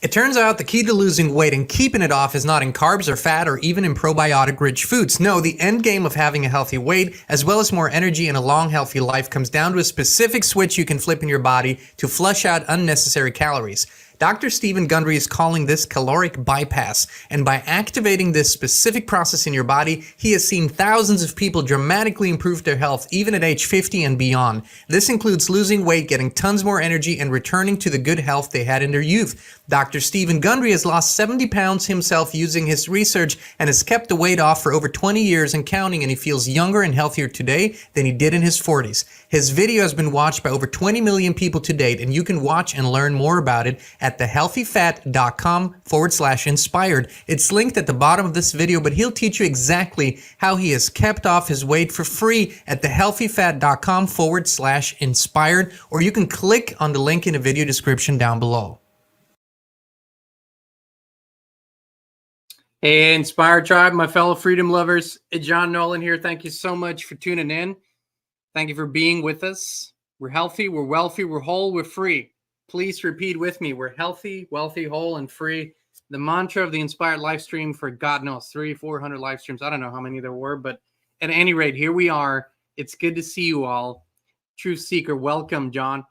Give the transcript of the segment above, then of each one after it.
It turns out the key to losing weight and keeping it off is not in carbs or fat or even in probiotic-rich foods. No, the end game of having a healthy weight, as well as more energy and a long, healthy life, comes down to a specific switch you can flip in your body to flush out unnecessary calories. Dr. Stephen Gundry is calling this caloric bypass, and by activating this specific process in your body, he has seen thousands of people dramatically improve their health, even at age 50 and beyond. This includes losing weight, getting tons more energy, and returning to the good health they had in their youth. Dr. Stephen Gundry has lost 70 pounds himself using his research and has kept the weight off for over 20 years and counting, and he feels younger and healthier today than he did in his 40s. His video has been watched by over 20 million people to date, and you can watch and learn more about it at thehealthyfat.com/inspired. It's linked at the bottom of this video, but he'll teach you exactly how he has kept off his weight for free at thehealthyfat.com/inspired, or you can click on the link in the video description down below. Hey, Inspired Tribe, my fellow freedom lovers. John Nolan here. Thank you so much for tuning in. Thank you for being with us. We're healthy, we're wealthy, we're whole, we're free. Please repeat with me. We're healthy, wealthy, whole, and free. The mantra of the Inspired live stream for God knows 300-400 live streams. I don't know how many there were, but at any rate, here we are. It's good to see you all. Truth Seeker, welcome, John.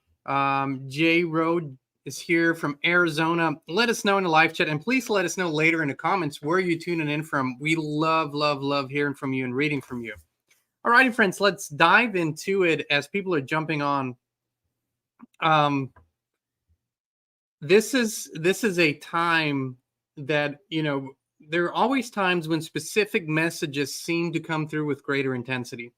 J. Road is here from Arizona. Let us know in the live chat, and please let us know later in the comments where you're tuning in from. We love, love, love hearing from you and reading from you. All righty, friends, let's dive into it as people are jumping on. This is a time that, you know, there are always times when specific messages seem to come through with greater intensity.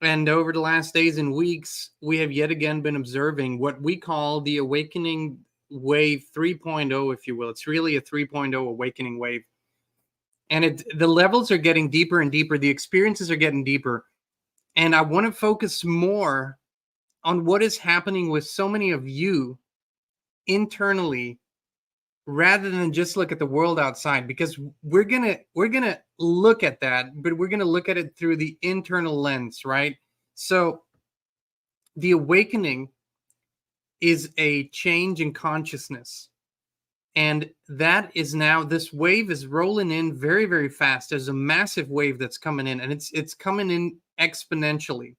And over the last days and weeks, we have yet again been observing what we call the awakening wave 3.0, if you will. It's really a 3.0 awakening wave. And the levels are getting deeper and deeper. The experiences are getting deeper. And I want to focus more on what is happening with so many of you internally, rather than just look at the world outside, because we're gonna look at that, but we're gonna look at it through the internal lens, right? So the awakening is a change in consciousness, and that is now, this wave is rolling in very, very fast. There's a massive wave that's coming in, and it's coming in exponentially.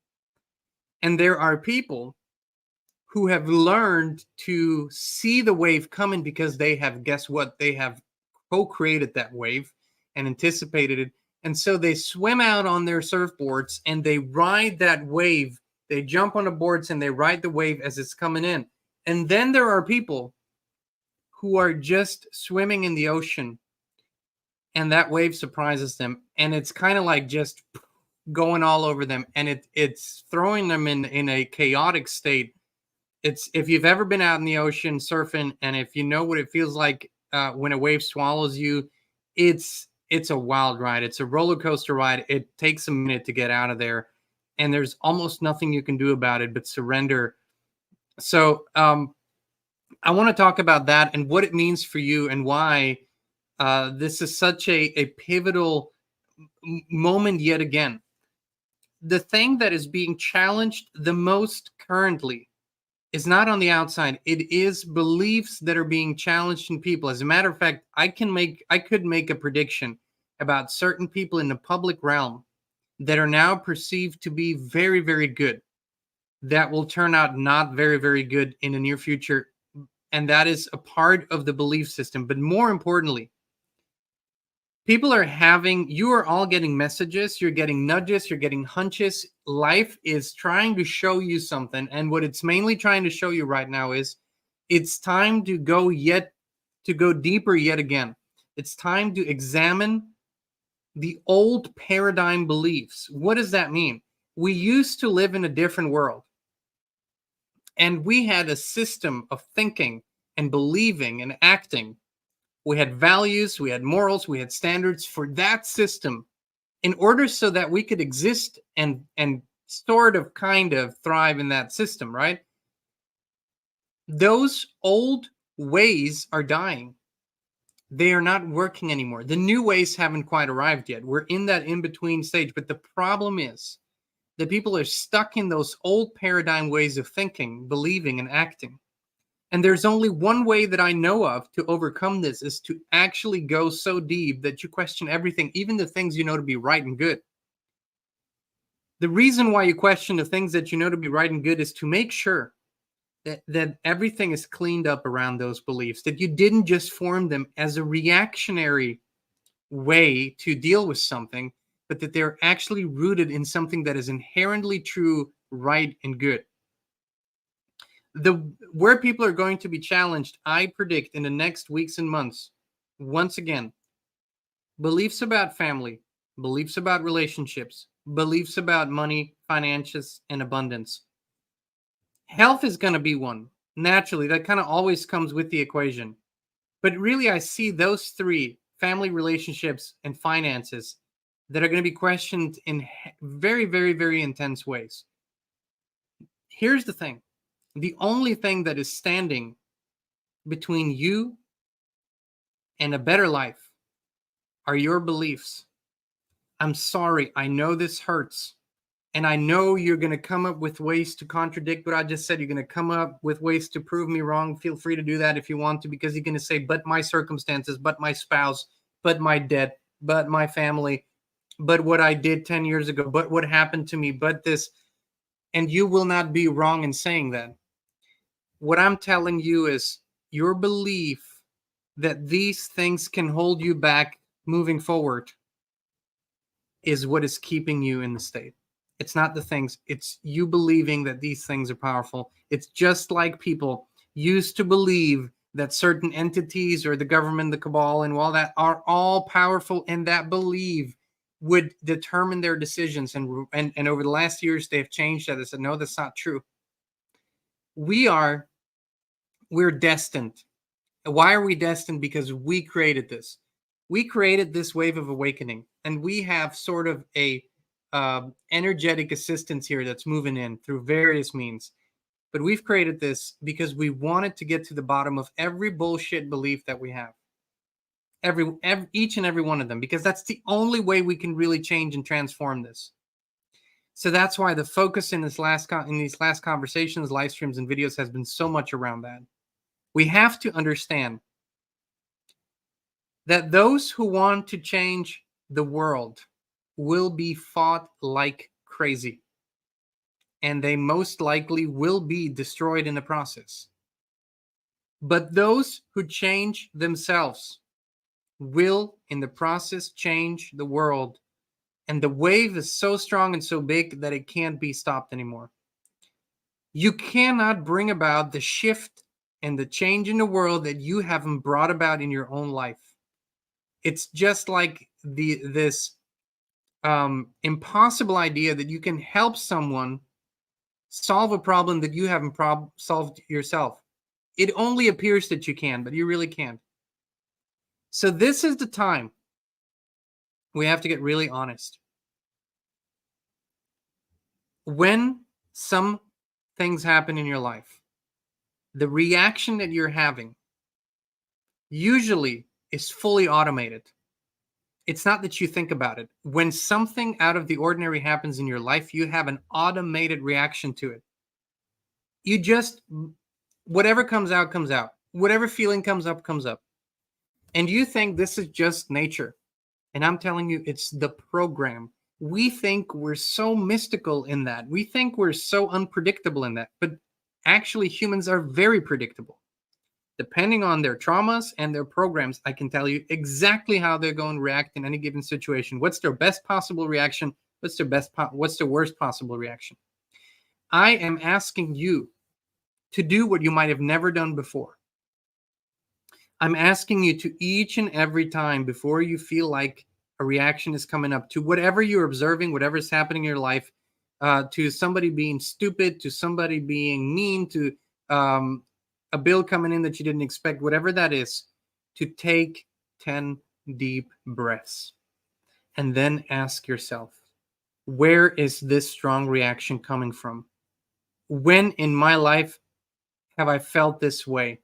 And there are people who have learned to see the wave coming because they have, guess what? They have co-created that wave and anticipated it. And so they swim out on their surfboards and they ride that wave. They jump on the boards and they ride the wave as it's coming in. And then there are people who are just swimming in the ocean and that wave surprises them. And it's kind of like just going all over them. And it's throwing them in a chaotic state. It's, if you've ever been out in the ocean surfing, and if you know what it feels like when a wave swallows you, it's a wild ride. It's a roller coaster ride. It takes a minute to get out of there, and there's almost nothing you can do about it but surrender. So I want to talk about that and what it means for you, and why this is such a pivotal moment yet again. The thing that is being challenged the most currently is not on the outside. It is beliefs that are being challenged in people. As a matter of fact, I could make a prediction about certain people in the public realm that are now perceived to be very, very good, that will turn out not very, very good in the near future. And that is a part of the belief system. But more importantly, people are you are all getting messages, you're getting nudges, you're getting hunches. Life is trying to show you something. And what it's mainly trying to show you right now is it's time to go deeper yet again. It's time to examine the old paradigm beliefs. What does that mean? We used to live in a different world. And we had a system of thinking and believing and acting. We had values, we had morals, we had standards for that system in order so that we could exist and sort of kind of thrive in that system, right? Those old ways are dying. They are not working anymore. The new ways haven't quite arrived yet. We're in that in-between stage. But the problem is that people are stuck in those old paradigm ways of thinking, believing, and acting. And there's only one way that I know of to overcome this, is to actually go so deep that you question everything, even the things you know to be right and good. The reason why you question the things that you know to be right and good is to make sure that everything is cleaned up around those beliefs, that you didn't just form them as a reactionary way to deal with something, but that they're actually rooted in something that is inherently true, right, and good. Where people are going to be challenged, I predict, in the next weeks and months, once again, beliefs about family, beliefs about relationships, beliefs about money, finances, and abundance. Health is going to be one. Naturally, that kind of always comes with the equation. But really, I see those three, family, relationships, and finances, that are going to be questioned in very, very, very intense ways. Here's the thing. The only thing that is standing between you and a better life are your beliefs. I'm sorry. I know this hurts. And I know you're going to come up with ways to contradict what I just said. You're going to come up with ways to prove me wrong. Feel free to do that if you want to, because you're going to say, but my circumstances, but my spouse, but my debt, but my family, but what I did 10 years ago, but what happened to me, but this. And you will not be wrong in saying that. What I'm telling you is your belief that these things can hold you back moving forward is what is keeping you in the state. It's not the things. It's you believing that these things are powerful. It's just like people used to believe that certain entities or the government, the cabal, and all that are all powerful, and that belief would determine their decisions. And over the last years, they've changed that. They said, no, that's not true. We're destined. Why are we destined? Because we created this. We created this wave of awakening, and we have sort of a energetic assistance here that's moving in through various means. But we've created this because we wanted to get to the bottom of every bullshit belief that we have. Each and every one of them, because that's the only way we can really change and transform this. So that's why the focus in these last conversations, live streams, and videos has been so much around that. We have to understand that those who want to change the world will be fought like crazy, and they most likely will be destroyed in the process. But those who change themselves will, in the process, change the world. And the wave is so strong and so big that it can't be stopped anymore. You cannot bring about the shift and the change in the world that you haven't brought about in your own life. It's just like this impossible idea that you can help someone solve a problem that you haven't solved yourself. It only appears that you can, but you really can't. So this is the time we have to get really honest. When some things happen in your life, the reaction that you're having usually is fully automated. It's not that you think about it. When something out of the ordinary happens in your life, you have an automated reaction to it. You just, whatever comes out, comes out. Whatever feeling comes up, comes up. And you think this is just nature. And I'm telling you, it's the program. We think we're so mystical in that. We think we're so unpredictable in that. But actually, humans are very predictable. Depending on their traumas and their programs, I can tell you exactly how they're going to react in any given situation. What's their best possible reaction? What's the worst possible reaction? I am asking you to do what you might have never done before. I'm asking you to, each and every time before you feel like a reaction is coming up to whatever you're observing, whatever is happening in your life, to somebody being stupid, to somebody being mean, to a bill coming in that you didn't expect, whatever that is, to take 10 deep breaths and then ask yourself, where is this strong reaction coming from? When in my life have I felt this way?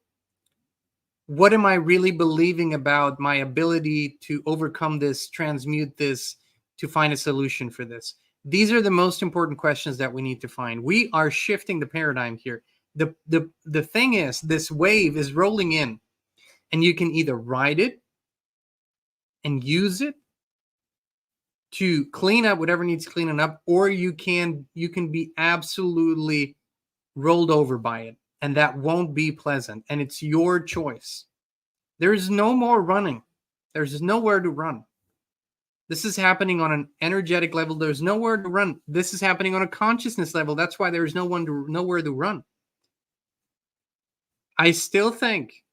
What am I really believing about my ability to overcome this, transmute this, to find a solution for this? These are the most important questions that we need to find. We are shifting the paradigm here. The thing is, this wave is rolling in, and you can either ride it and use it to clean up whatever needs cleaning up, or you can be absolutely rolled over by it, and that won't be pleasant, and it's your choice. There is no more running. There's nowhere to run. This is happening on an energetic level. There's nowhere to run. This is happening on a consciousness level. That's why there's nowhere to run. I still think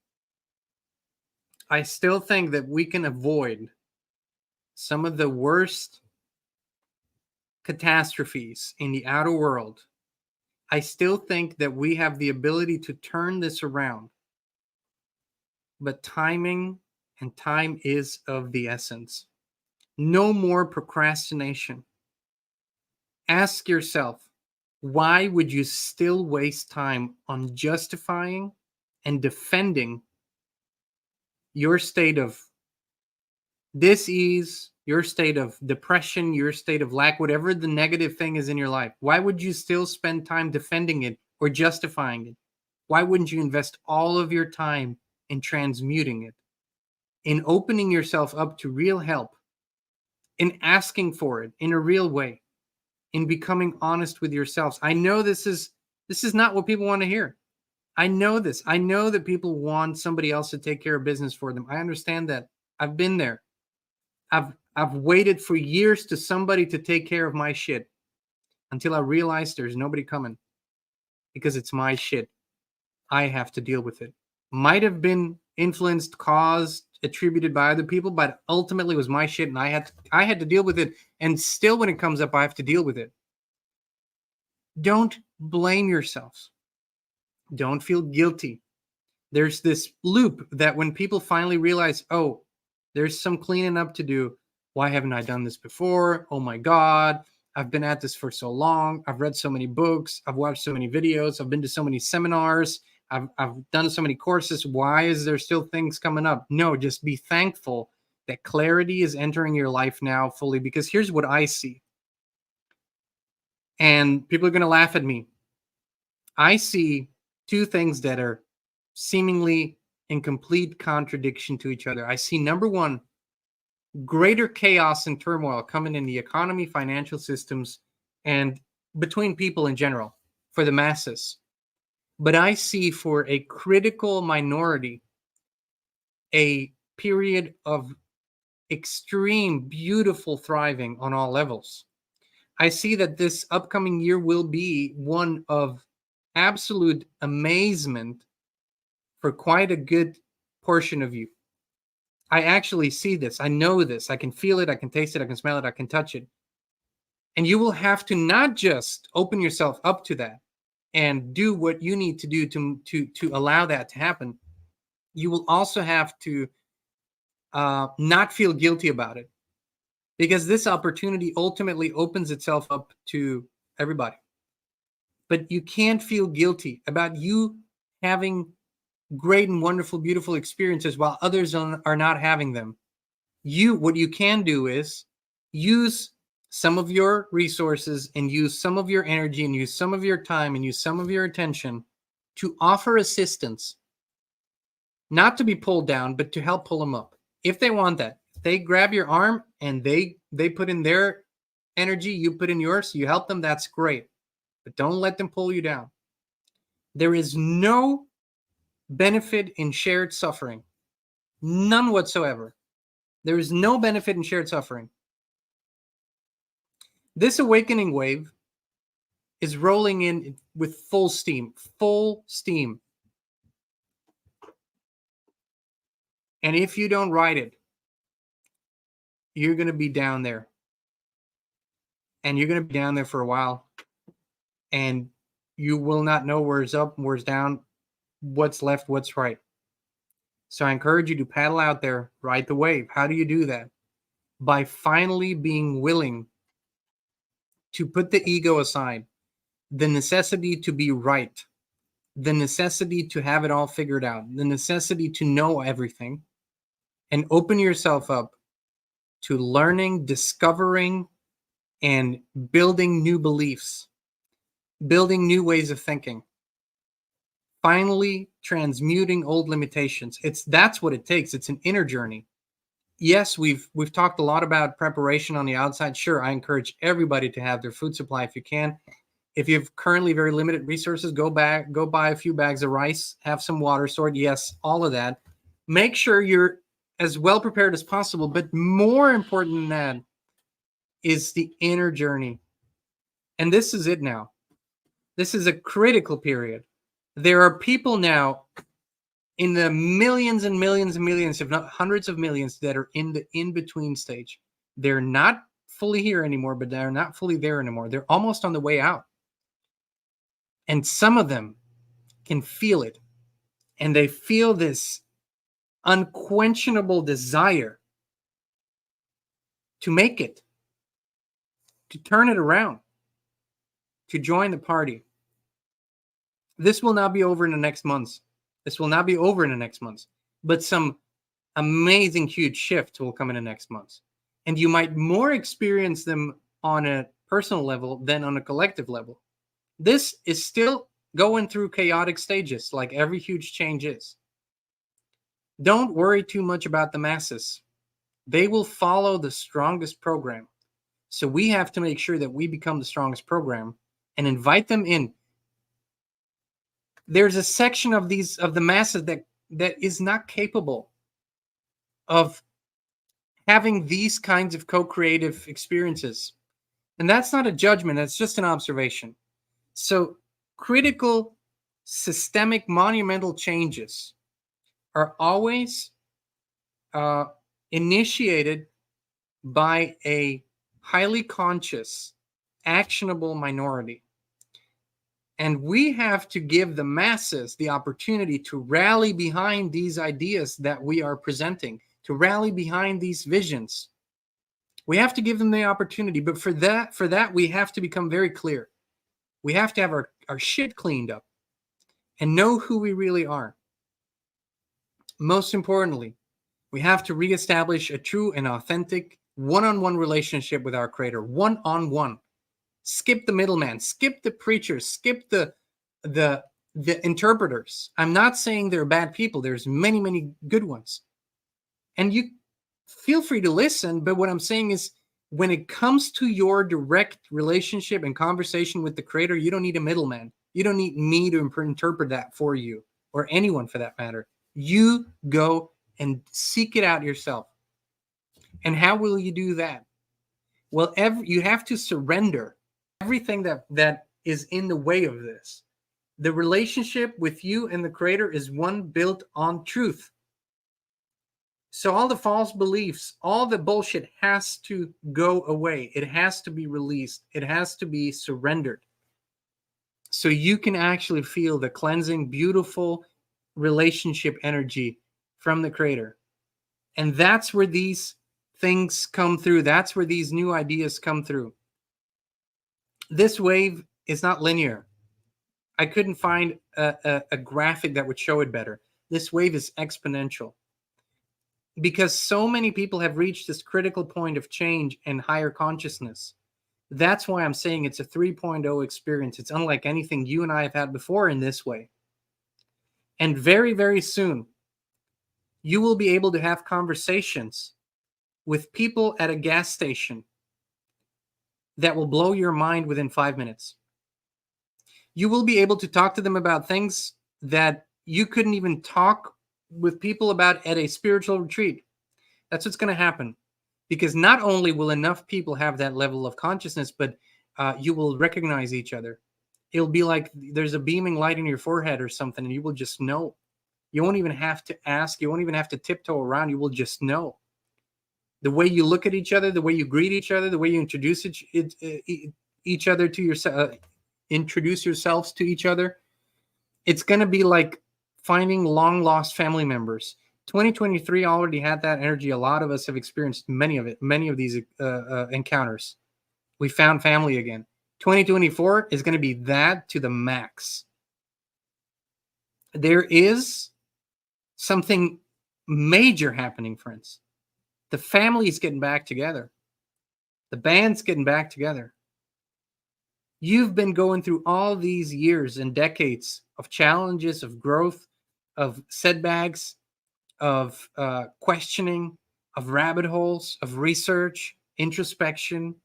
that we can avoid some of the worst catastrophes in the outer world. I still think that we have the ability to turn this around. But timing and time is of the essence. No more procrastination. Ask yourself, why would you still waste time on justifying and defending your state of dis-ease, your state of depression, your state of lack, whatever the negative thing is in your life? Why would you still spend time defending it or justifying it? Why wouldn't you invest all of your time in transmuting it, in opening yourself up to real help, in asking for it in a real way, in becoming honest with yourselves? I know this is not what people want to hear. I know this. I know that people want somebody else to take care of business for them. I understand that. I've been there. I've waited for years to somebody to take care of my shit until I realized there's nobody coming, because it's my shit. I have to deal with it. Might have been influenced, caused, attributed by other people, but ultimately it was my shit, and I had to deal with it. And still, when it comes up, I have to deal with it. Don't blame yourselves. Don't feel guilty. There's this loop that when people finally realize, oh, there's some cleaning up to do. Why haven't I done this before? Oh my God, I've been at this for so long. I've read so many books. I've watched so many videos. I've been to so many seminars. I've done so many courses. Why is there still things coming up? No, just be thankful that clarity is entering your life now fully, because here's what I see. And people are going to laugh at me. I see two things that are seemingly in complete contradiction to each other. I see, number one, greater chaos and turmoil coming in the economy, financial systems, and between people in general for the masses. But I see, for a critical minority, a period of extreme, beautiful thriving on all levels. I see that this upcoming year will be one of absolute amazement for quite a good portion of you. I actually see this. I know this. I can feel it. I can taste it. I can smell it. I can touch it. And you will have to not just open yourself up to that and do what you need to do to allow that to happen. You will also have to not feel guilty about it, because this opportunity ultimately opens itself up to everybody. But you can't feel guilty about you having great and wonderful, beautiful experiences while others are not having them. What you can do is use some of your resources and use some of your energy and use some of your time and use some of your attention to offer assistance, not to be pulled down, but to help pull them up. If they want that, if they grab your arm and they put in their energy, you put in yours, you help them, that's great. But don't let them pull you down. There is no benefit in shared suffering. None whatsoever. There is no benefit in shared suffering. This awakening wave is rolling in with full steam, full steam. And if you don't ride it, you're going to be down there. And you're going to be down there for a while. And you will not know where's up, where's down, what's left, what's right. So I encourage you to paddle out there, ride the wave. How do you do that? By finally being willing to put the ego aside, the necessity to be right, the necessity to have it all figured out, the necessity to know everything, and open yourself up to learning, discovering, and building new beliefs, building new ways of thinking. finally transmuting old limitations. That's what it takes. It's an inner journey. Yes, we've talked a lot about preparation on the outside. Sure, I encourage everybody to have their food supply if you can. If you have currently very limited resources, go buy a few bags of rice, have some water stored. Yes, all of that. Make sure you're as well prepared as possible. But more important than that is the inner journey. And this is it now. This is a critical period. There are people now in the millions and millions and millions, if not hundreds of millions, that are in the in-between stage. They're not fully here anymore, but they're not fully there anymore. They're almost on the way out. And some of them can feel it. And they feel this unquenchable desire to make it, to turn it around, to join the party. This will not be over in the next months. This will not be over in the next months. But some amazing, huge shifts will come in the next months. And you might more experience them on a personal level than on a collective level. This is still going through chaotic stages, like every huge change is. Don't worry too much about the masses. They will follow the strongest program. So we have to make sure that we become the strongest program and invite them in. There's a section of the masses that is not capable of having these kinds of co-creative experiences. And that's not a judgment, that's just an observation. So critical, systemic, monumental changes are always initiated by a highly conscious, actionable minority. And we have to give the masses the opportunity to rally behind these ideas that we are presenting, to rally behind these visions. We have to give them the opportunity, but for that, we have to become very clear. We have to have our shit cleaned up and know who we really are. Most importantly, we have to reestablish a true and authentic one-on-one relationship with our Creator, one-on-one. Skip the middleman, skip the preachers, skip the interpreters. I'm not saying they're bad people. There's many, many good ones. And you feel free to listen, but what I'm saying is when it comes to your direct relationship and conversation with the Creator, you don't need a middleman. You don't need me to interpret that for you or anyone for that matter. You go and seek it out yourself. And how will you do that? Well, you have to surrender everything that is in the way of this. The relationship with you and the Creator is one built on truth. So all the false beliefs, all the bullshit has to go away. It has to be released. It has to be surrendered. So you can actually feel the cleansing, beautiful relationship energy from the Creator. And that's where these things come through. That's where these new ideas come through. This wave is not linear. I couldn't find a graphic that would show it better. This wave is exponential because so many people have reached this critical point of change and higher consciousness. That's why I'm saying it's a 3.0 experience. It's unlike anything you and I have had before in this way. And very, very soon, you will be able to have conversations with people at a gas station that will blow your mind within 5 minutes. You will be able to talk to them about things that you couldn't even talk with people about at a spiritual retreat. That's what's going to happen. Because not only will enough people have that level of consciousness, but you will recognize each other. It'll be like there's a beaming light in your forehead or something, and you will just know. You won't even have to ask. You won't even have to tiptoe around. You will just know. The way you look at each other, the way you greet each other, the way you introduce each other to yourself, introduce yourselves to each other. It's going to be like finding long lost family members. 2023 already had that energy. A lot of us have experienced many of these encounters. We found family again. 2024 is going to be that to the max. There is something major happening, friends. The family's getting back together. The band's getting back together. You've been going through all these years and decades of challenges, of growth, of setbacks, of questioning, of rabbit holes, of research, introspection,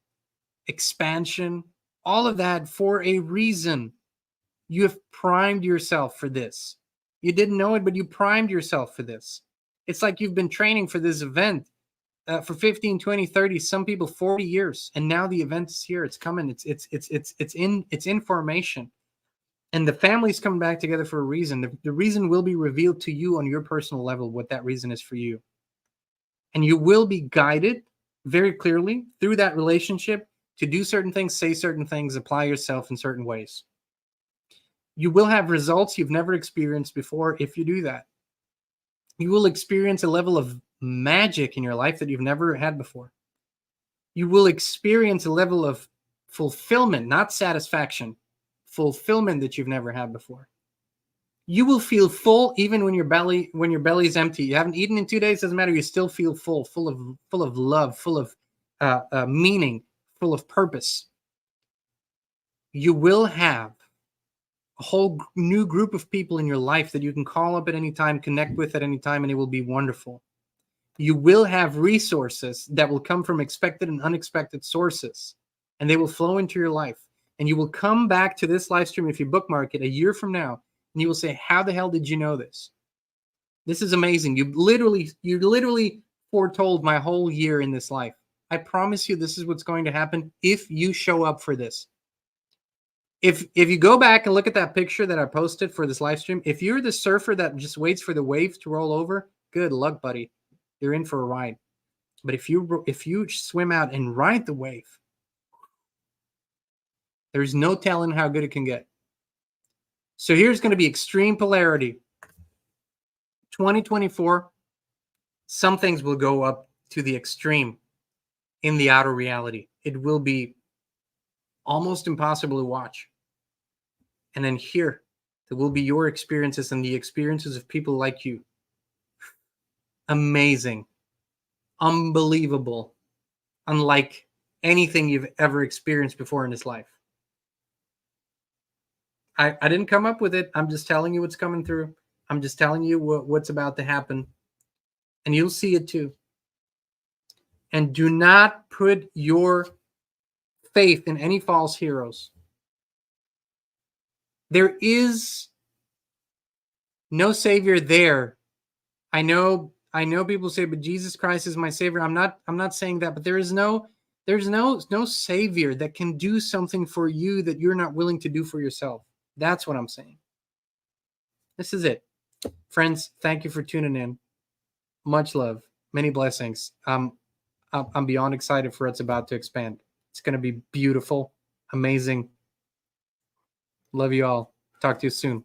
expansion, all of that for a reason. You have primed yourself for this. You didn't know it, but you primed yourself for this. It's like you've been training for this event for 15, 20, 30, some people 40 years. And now the event is here. It's coming. It's in formation. And the family's coming back together for a reason. The reason will be revealed to you on your personal level, what that reason is for you. And you will be guided very clearly through that relationship to do certain things, say certain things, apply yourself in certain ways. You will have results you've never experienced before if you do that. You will experience a level of magic in your life that you've never had before. You will experience a level of fulfillment, not satisfaction, fulfillment that you've never had before. You will feel full even when your belly's empty. You haven't eaten in 2 days, doesn't matter. You still feel full of love, full of meaning, full of purpose. You will have a whole new group of people in your life that you can call up at any time, connect with at any time, and it will be wonderful. You will have resources that will come from expected and unexpected sources, and they will flow into your life. And you will come back to this live stream if you bookmark it a year from now, and you will say, how the hell did you know this? This is amazing. You literally foretold my whole year in this life. I promise you this is what's going to happen if you show up for this. If you go back and look at that picture that I posted for this live stream, if you're the surfer that just waits for the waves to roll over, good luck, buddy. You're in for a ride. But if you swim out and ride the wave, there's no telling how good it can get. So here's going to be extreme polarity. 2024, some things will go up to the extreme in the outer reality. It will be almost impossible to watch. And then here, there will be your experiences and the experiences of people like you. Amazing. Unbelievable. Unlike anything you've ever experienced before in this life. I didn't come up with it. I'm just telling you what's coming through. I'm just telling you what's about to happen. And you'll see it too. And do not put your faith in any false heroes. There is no savior there. I know people say, but Jesus Christ is my savior. I'm not saying that, but there's no savior that can do something for you that you're not willing to do for yourself. That's what I'm saying. This is it. Friends, thank you for tuning in. Much love. Many blessings. I'm beyond excited for what's about to expand. It's going to be beautiful, amazing. Love you all. Talk to you soon.